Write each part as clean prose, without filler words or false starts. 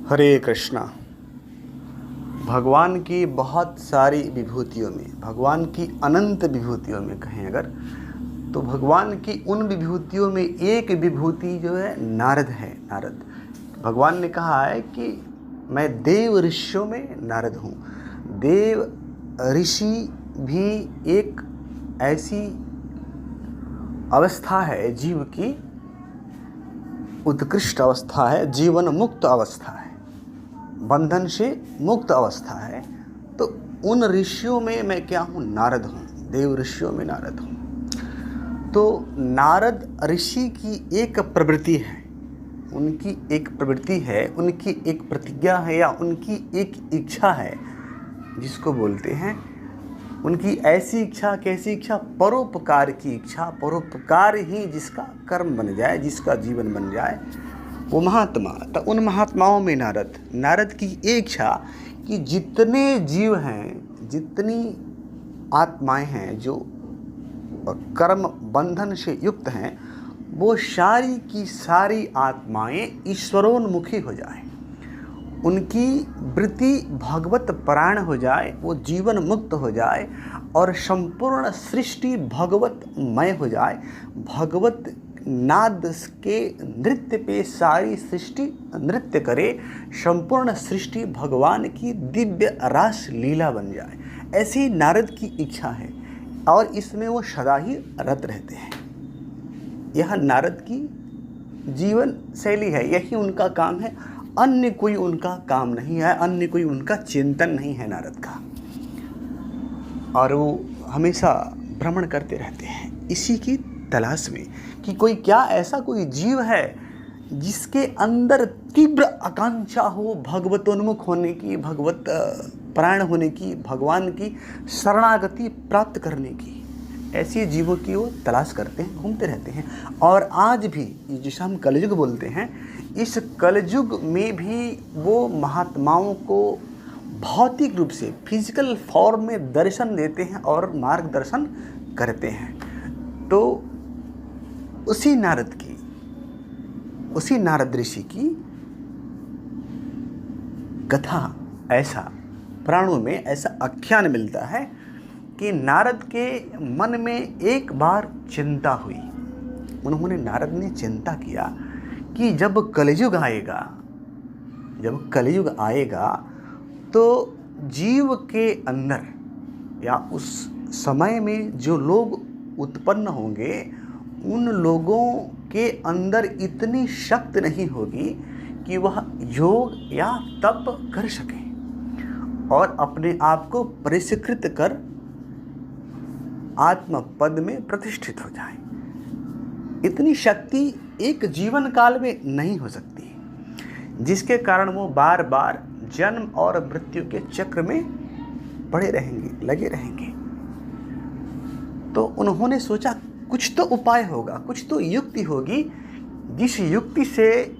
हरे कृष्णा। भगवान की बहुत सारी विभूतियों में, भगवान की अनंत विभूतियों में कहें अगर, तो भगवान की उन विभूतियों में एक विभूति जो है नारद है। नारद, भगवान ने कहा है कि मैं देव ऋषियों में नारद हूँ। देव ऋषि भी एक ऐसी अवस्था है, जीव की उत्कृष्ट अवस्था है, जीवन मुक्त अवस्था है, बंधन से मुक्त अवस्था है। तो उन ऋषियों में मैं क्या हूँ? नारद हूँ, देव ऋषियों में नारद हूँ। तो नारद ऋषि की एक प्रवृत्ति है, उनकी एक प्रवृत्ति है, उनकी एक प्रतिज्ञा है या उनकी एक इच्छा है जिसको बोलते हैं, उनकी ऐसी इच्छा, कैसी इच्छा? परोपकार की इच्छा। परोपकार ही जिसका कर्म बन जाए, जिसका जीवन बन जाए, वो महात्मा। तो उन महात्माओं में नारद की ये इच्छा कि जितने जीव हैं, जितनी आत्माएं हैं जो कर्म बंधन से युक्त हैं, वो सारी की सारी आत्माएं ईश्वरोन्मुखी हो जाए, उनकी वृत्ति भगवत परायण हो जाए, वो जीवन मुक्त हो जाए और संपूर्ण सृष्टि भगवतमय हो जाए। भगवत नाद के नृत्य पे सारी सृष्टि नृत्य करे, संपूर्ण सृष्टि भगवान की दिव्य रास लीला बन जाए। ऐसी नारद की इच्छा है और इसमें वो सदा ही रत रहते हैं। यह नारद की जीवन शैली है, यही उनका काम है। अन्य कोई उनका काम नहीं है, अन्य कोई उनका चिंतन नहीं है नारद का। और वो हमेशा भ्रमण करते रहते हैं इसी की तलाश में कि कोई क्या ऐसा कोई जीव है जिसके अंदर तीव्र आकांक्षा हो भगवतोन्मुख होने की, भगवत प्राण होने की, भगवान की शरणागति प्राप्त करने की। ऐसे जीवों की वो तलाश करते हैं, घूमते रहते हैं। और आज भी जिसे हम कलयुग बोलते हैं, इस कलयुग में भी वो महात्माओं को भौतिक रूप से फिजिकल फॉर्म में दर्शन देते हैं और मार्गदर्शन करते हैं। तो उसी नारद ऋषि की कथा, ऐसा पुराणों में ऐसा आख्यान मिलता है कि नारद के मन में एक बार चिंता हुई। नारद ने चिंता किया कि जब कलयुग आएगा तो जीव के अंदर या उस समय में जो लोग उत्पन्न होंगे, उन लोगों के अंदर इतनी शक्ति नहीं होगी कि वह योग या तप कर सके और अपने आप को परिष्कृत कर आत्म पद में प्रतिष्ठित हो जाए। इतनी शक्ति एक जीवन काल में नहीं हो सकती, जिसके कारण वो बार बार जन्म और मृत्यु के चक्र में पड़े रहेंगे, लगे रहेंगे। तो उन्होंने सोचा कुछ तो उपाय होगा, कुछ तो युक्ति होगी जिस युक्ति से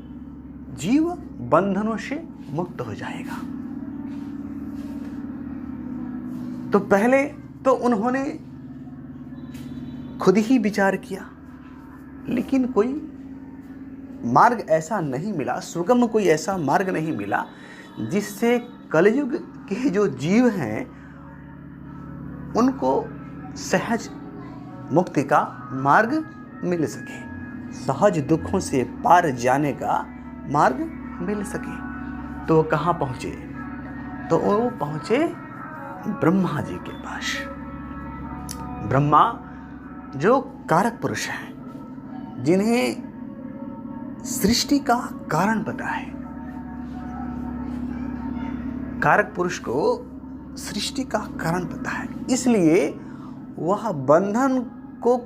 जीव बंधनों से मुक्त हो जाएगा। तो पहले तो उन्होंने खुद ही विचार किया, लेकिन कोई मार्ग ऐसा नहीं मिला, सुगम कोई ऐसा मार्ग नहीं मिला जिससे कलयुग के जो जीव हैं उनको सहज मुक्ति का मार्ग मिल सके, सहज दुखों से पार जाने का मार्ग मिल सके। तो कहाँ पहुँचे? तो वो पहुँचे ब्रह्मा जी के पास। ब्रह्मा जो कारक पुरुष हैं, जिन्हें सृष्टि का कारण पता है। कारक पुरुष को सृष्टि का कारण पता है, इसलिए वह बंधन को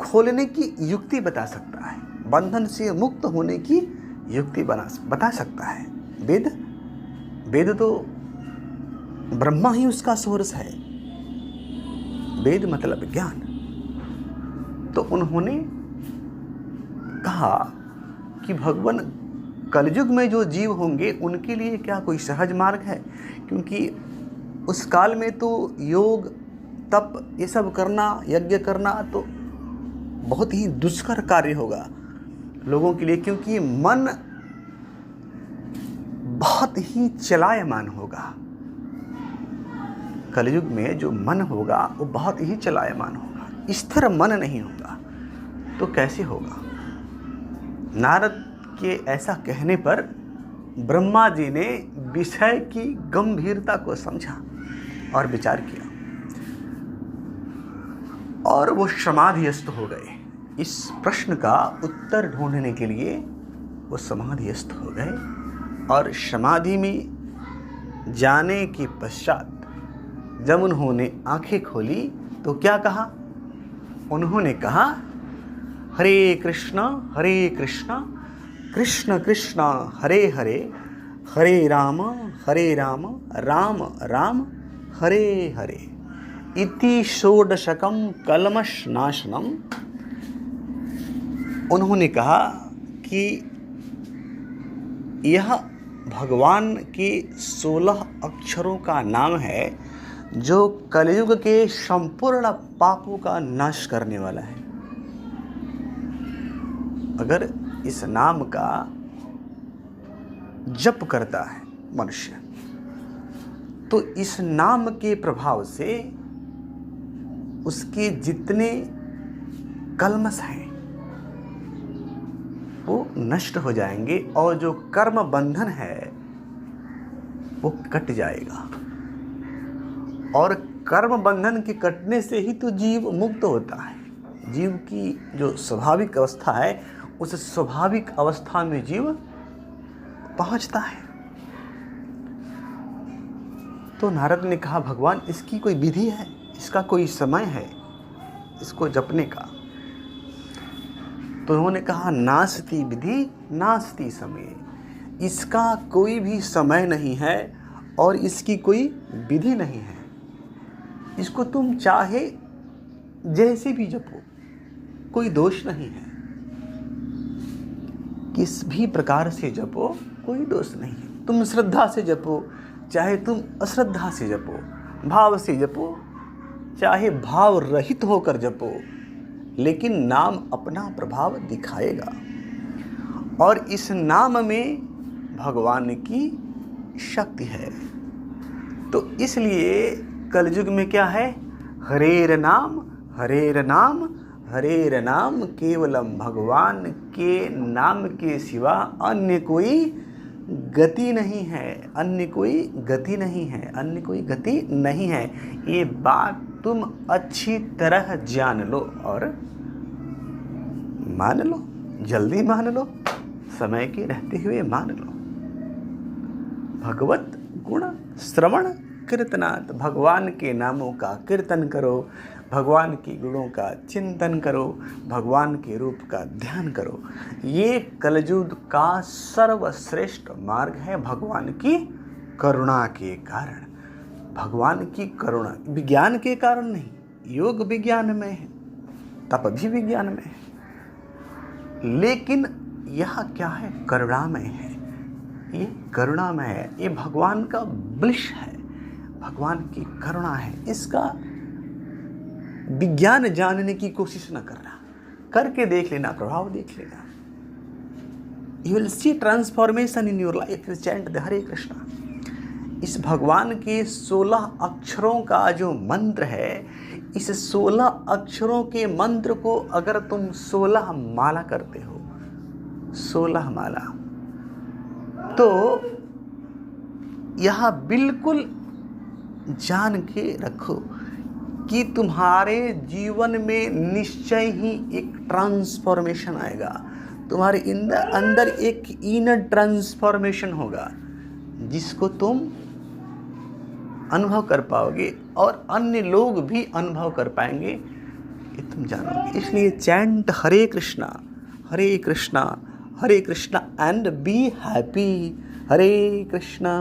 खोलने की युक्ति बता सकता है, बंधन से मुक्त होने की युक्ति बता सकता है। वेद तो ब्रह्मा ही उसका सोर्स है। वेद मतलब ज्ञान। तो उन्होंने कहा कि भगवान, कलयुग में जो जीव होंगे उनके लिए क्या कोई सहज मार्ग है? क्योंकि उस काल में तो योग तप ये सब करना, यज्ञ करना तो बहुत ही दुष्कर कार्य होगा लोगों के लिए, क्योंकि मन बहुत ही चलायमान होगा। कलयुग में जो मन होगा वो बहुत ही चलायमान होगा, स्थिर मन नहीं होगा। तो कैसे होगा? नारद के ऐसा कहने पर ब्रह्मा जी ने विषय की गंभीरता को समझा और विचार किया और वो समाधिस्थ हो गए। इस प्रश्न का उत्तर ढूंढने के लिए वो समाधिस्थ हो गए और समाधि में जाने के पश्चात जब उन्होंने आंखें खोली तो क्या कहा? उन्होंने कहा, हरे कृष्ण कृष्ण कृष्ण हरे हरे, हरे राम राम राम हरे हरे, इति षोडशकं कल्मषनाशनम। उन्होंने कहा कि यह भगवान के 16 अक्षरों का नाम है जो कलयुग के संपूर्ण पापों का नाश करने वाला है। अगर इस नाम का जप करता है मनुष्य तो इस नाम के प्रभाव से उसके जितने कल्मश हैं वो नष्ट हो जाएंगे और जो कर्म बंधन है वो कट जाएगा। और कर्म बंधन के कटने से ही तो जीव मुक्त होता है। जीव की जो स्वाभाविक अवस्था है उस स्वाभाविक अवस्था में जीव पहुंचता है। तो नारद ने कहा, भगवान इसकी कोई विधि है, इसका कोई समय है इसको जपने का? तो उन्होंने कहा, नास्ति विधि नास्ति समय। इसका कोई भी समय नहीं है और इसकी कोई विधि नहीं है। इसको तुम चाहे जैसे भी जपो, कोई दोष नहीं है। किस भी प्रकार से जपो कोई दोष नहीं है। तुम श्रद्धा से जपो चाहे तुम अश्रद्धा से जपो, भाव से जपो चाहे भाव रहित होकर जपो, लेकिन नाम अपना प्रभाव दिखाएगा। और इस नाम में भगवान की शक्ति है। तो इसलिए कलयुग में क्या है? हरेर नाम हरेर नाम केवलम। भगवान के नाम के सिवा अन्य कोई गति नहीं है, अन्य कोई गति नहीं है, अन्य कोई गति नहीं है। ये बात तुम अच्छी तरह जान लो और मान लो, जल्दी मान लो, समय के रहते हुए मान लो। भगवत गुण श्रवण कीर्तनात्, भगवान के नामों का कीर्तन करो, भगवान के गुणों का चिंतन करो, भगवान के रूप का ध्यान करो। ये कलयुग का सर्वश्रेष्ठ मार्ग है भगवान की करुणा के कारण। भगवान की करुणा विज्ञान के कारण नहीं, योग विज्ञान में है, तप भी विज्ञान में है, लेकिन यह क्या है? करुणामय है। ये करुणामय है, ये भगवान का ब्लिश है, भगवान की करुणा है। इसका विज्ञान जानने की कोशिश न करना, करके देख लेना, प्रभाव देख लेना। You will see transformation in your life. Chant the Hare Krishna. इस भगवान के 16 अक्षरों का जो मंत्र है, इस 16 अक्षरों के मंत्र को अगर तुम 16 माला करते हो, 16 माला, तो यह बिल्कुल जान के रखो कि तुम्हारे जीवन में निश्चय ही एक ट्रांसफॉर्मेशन आएगा। तुम्हारे अंदर एक इनर ट्रांसफॉर्मेशन होगा जिसको तुम अनुभव कर पाओगे और अन्य लोग भी अनुभव कर पाएंगे, ये तुम जानोगे। इसलिए chant Hare Krishna and be happy. Hare Krishna